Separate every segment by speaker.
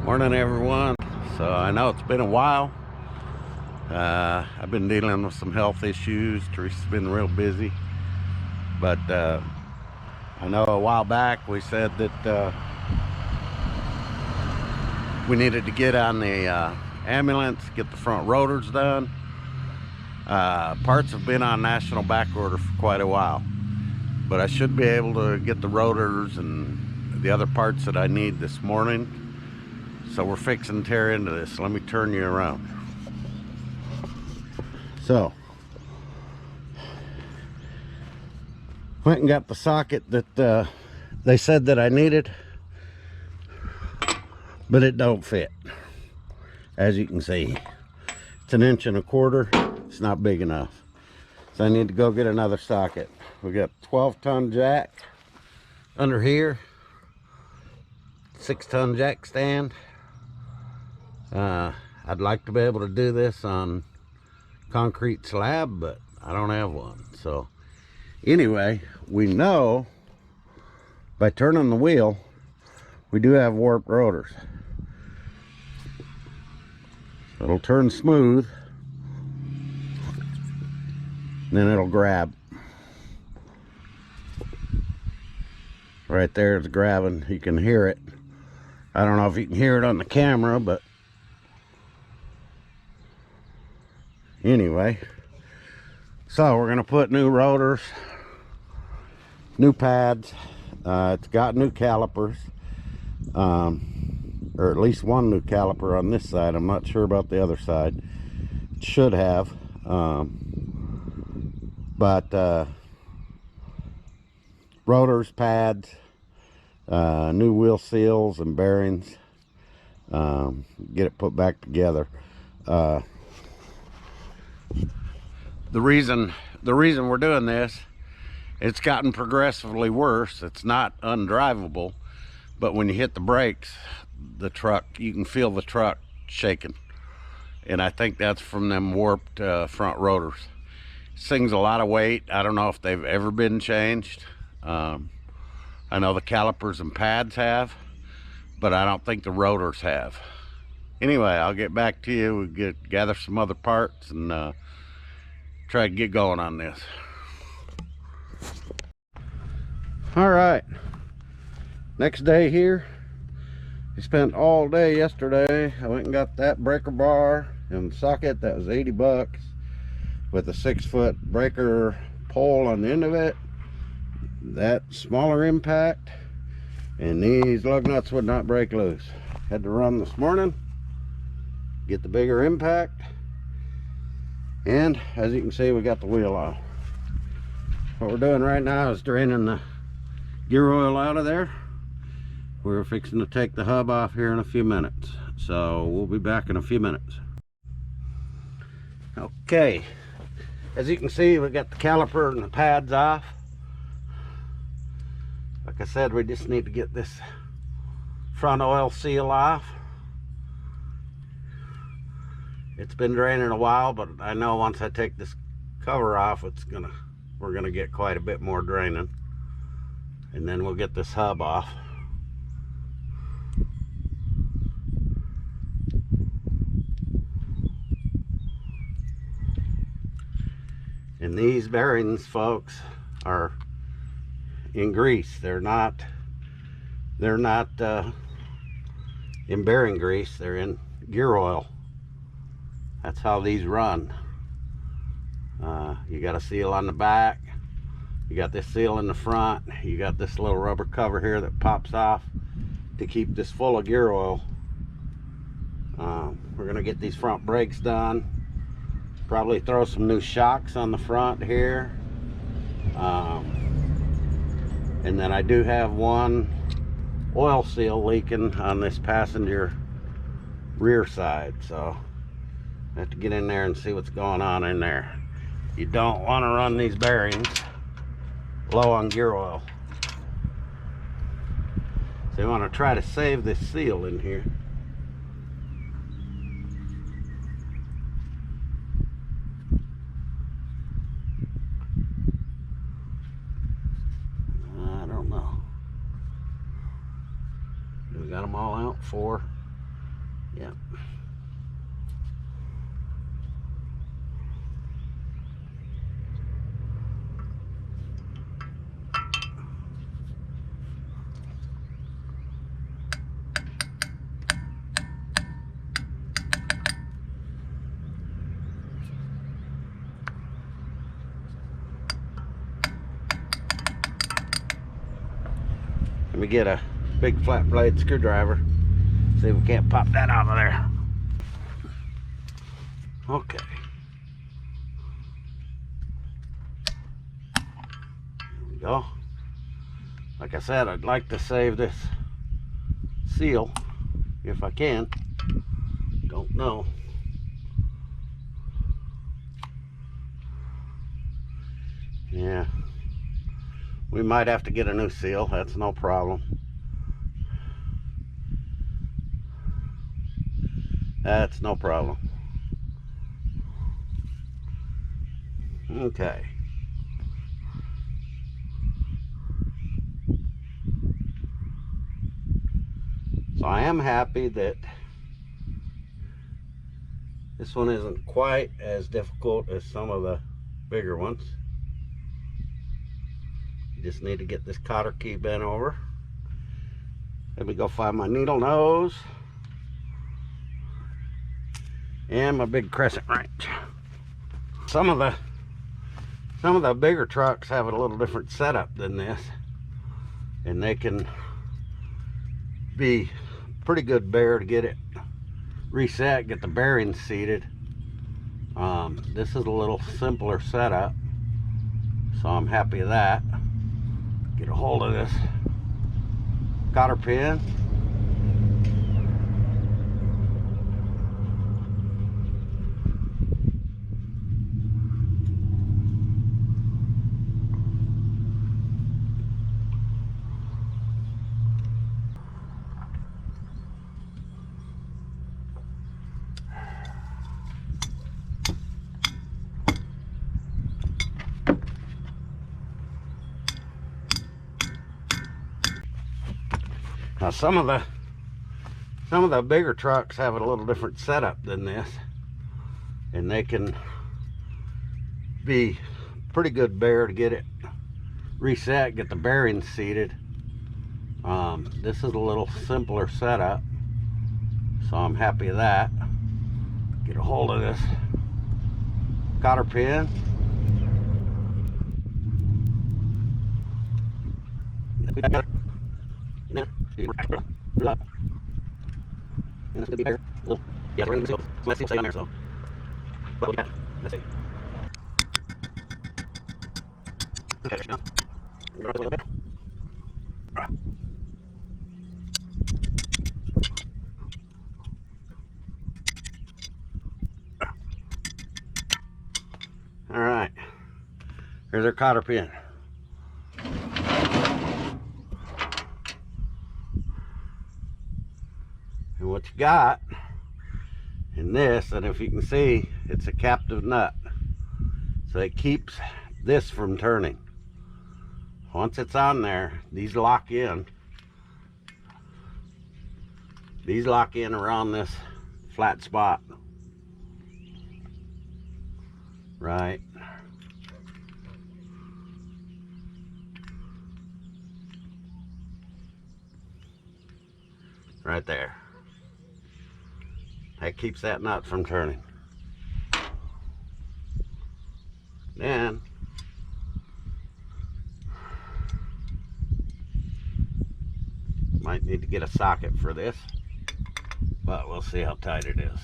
Speaker 1: Morning, everyone. So I know it's been a while. I've been dealing with some health issues. Teresa's been real busy, but I know a while back we said that we needed to get on the ambulance, get the front rotors done. Parts have been on national back order for quite a while, but I should be able to get the rotors and the other parts that I need this morning. So we're fixing to tear into this. Let me turn you around. So went and got the socket that they said that I needed, but it don't fit. As you can see, it's 1.25 inches. It's not big enough, so I need to go get another socket. We got 12-ton jack under here, 6-ton jack stand. I'd like to be able to do this on concrete slab, but I don't have one. So anyway, we know by turning the wheel we do have warped rotors. It'll turn smooth, then it'll grab. Right there it's grabbing. You can hear it. I don't know if you can hear it on the camera, but anyway, so we're gonna put new rotors, new pads. It's got new calipers, or at least one new caliper on this side. I'm not sure about the other side. It should have, but rotors, pads, new wheel seals and bearings. Get it put back together. The reason we're doing this, it's gotten progressively worse. It's not undrivable, but when you hit the brakes, the truck, you can feel the truck shaking, and I think that's from them warped front rotors. This thing's a lot of weight. I don't know if they've ever been changed. I know the calipers and pads have, but I don't think the rotors have. Anyway, I'll get back to you. We gather some other parts and try to get going on this. All right, next day here. We spent all day yesterday. I went and got that breaker bar and socket. That was 80 bucks with a 6-foot breaker pole on the end of it, that smaller impact, and these lug nuts would not break loose. Had to run this morning, get the bigger impact, and as you can see, we got the wheel off. What we're doing right now is draining the gear oil out of there. We're fixing to take the hub off here in a few minutes, so we'll be back in a few minutes. Okay, as you can see, we got the caliper and the pads off. Like I said, we just need to get this front oil seal off. It's been draining a while, but I know once I take this cover off, we're gonna get quite a bit more draining, and then we'll get this hub off. And these bearings, folks, are in grease. They're not in bearing grease. They're in gear oil. That's how these run. You got a seal on the back, you got this seal in the front, you got this little rubber cover here that pops off to keep this full of gear oil. We're gonna get these front brakes done, probably throw some new shocks on the front here, and then I do have one oil seal leaking on this passenger rear side, so I have to get in there and see what's going on in there. You don't want to run these bearings low on gear oil, so you want to try to save this seal in here. I don't know. We got them all out for Yeah. Let me get a big flat blade screwdriver. See if we can't pop that out of there. Okay. There we go. Like I said, I'd like to save this seal if I can. Don't know. Yeah. We might have to get a new seal. That's no problem. That's no problem. Okay. So I am happy that this one isn't quite as difficult as some of the bigger ones. You just need to get this cotter key bent over. Let me go find my needle nose and my big crescent wrench. Some of the bigger trucks have a little different setup than this, and they can be pretty good bear to get it reset, get the bearings seated. This is a little simpler setup, so I'm happy with that. Get a hold of this cotter pin. Now some of the bigger trucks have a little different setup than this, and they can be pretty good bear to get it reset, get the bearings seated. This is a little simpler setup, so I'm happy with that. Get a hold of this cotter pin. And it's gonna be bigger. Well, yeah, we're gonna seal. Let's see, stay on there, so. But we got, let's see. Okay, there you go. You're up a little bit. All right. Here's our cotter pin. And what you got in this, and if you can see, it's a captive nut, so it keeps this from turning. Once it's on there, these lock in around this flat spot, right there. That keeps that nut from turning. Then might need to get a socket for this, but we'll see how tight it is.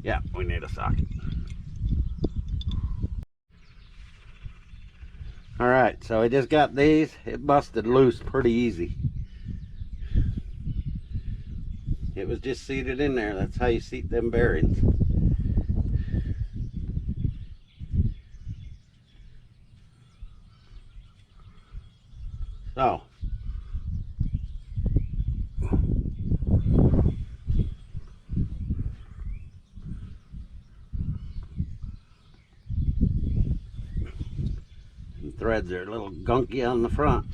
Speaker 1: Yeah, we need a socket. All right, so I just got these. It busted loose pretty easy. It was just seated in there. That's how you seat them bearings. So the threads are a little gunky on the front.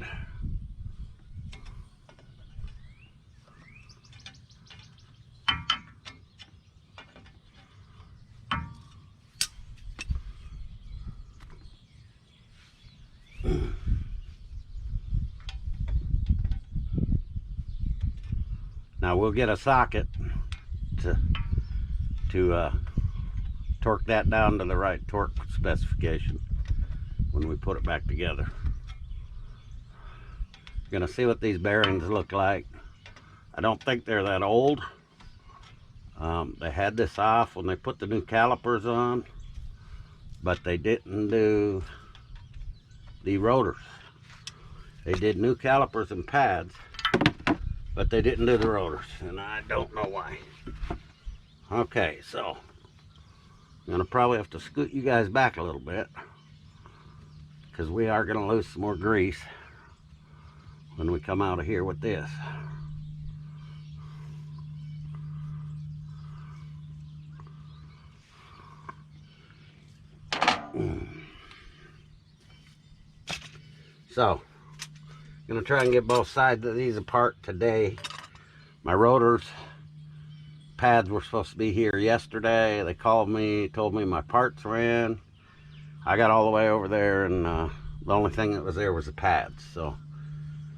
Speaker 1: Now we'll get a socket to torque that down to the right torque specification when we put it back together. Gonna see what these bearings look like. I don't think they're that old. They had this off when they put the new calipers on, but they didn't do the rotors. They did new calipers and pads, but they didn't do the rotors, and I don't know why. Okay, so I'm gonna probably have to scoot you guys back a little bit because we are gonna lose some more grease when we come out of here with this. So, I'm gonna try and get both sides of these apart today. My rotors pads were supposed to be here yesterday. They called me, told me my parts were in. I got all the way over there, and the only thing that was there was the pads. So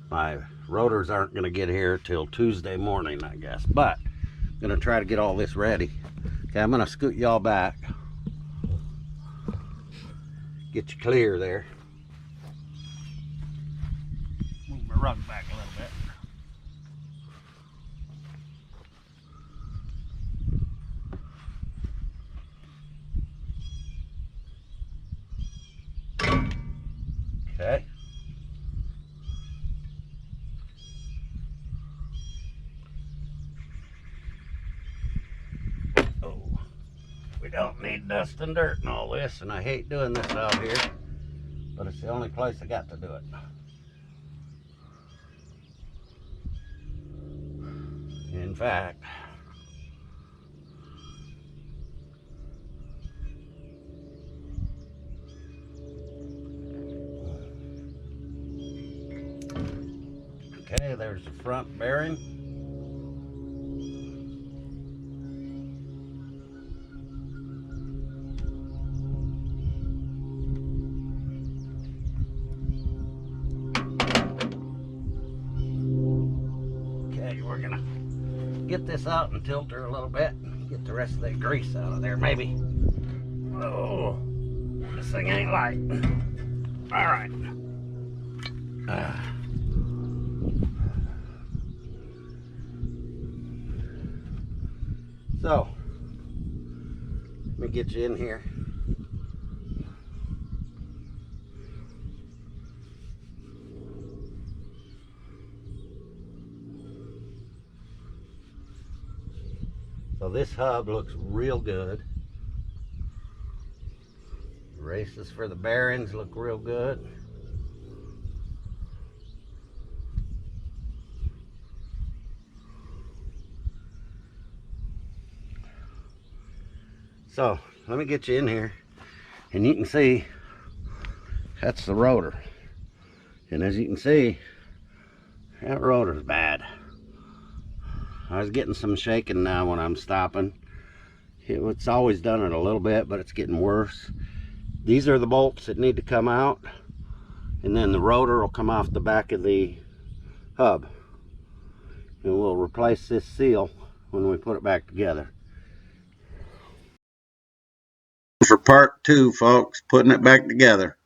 Speaker 1: my rotors aren't gonna get here till Tuesday morning, I guess. But I'm gonna try to get all this ready. Okay, I'm gonna scoot y'all back. Get you clear there. Move my rug back a little bit. Okay. Oh, we don't need dust and dirt and all this, and I hate doing this out here, but it's the only place I got to do it. In fact, okay, there's the front bearing. Okay, we're gonna get this out and tilt her a little bit. Get the rest of that grease out of there, maybe. Oh, this thing ain't light. All right. So, let me get you in here. So this hub looks real good. Races for the bearings look real good. So let me get you in here, and you can see that's the rotor. And as you can see, that rotor's bad. I was getting some shaking now when I'm stopping. It's always done it a little bit, but it's getting worse. These are the bolts that need to come out, and then the rotor will come off the back of the hub. And we'll replace this seal when we put it back together. For part 2, folks, putting it back together.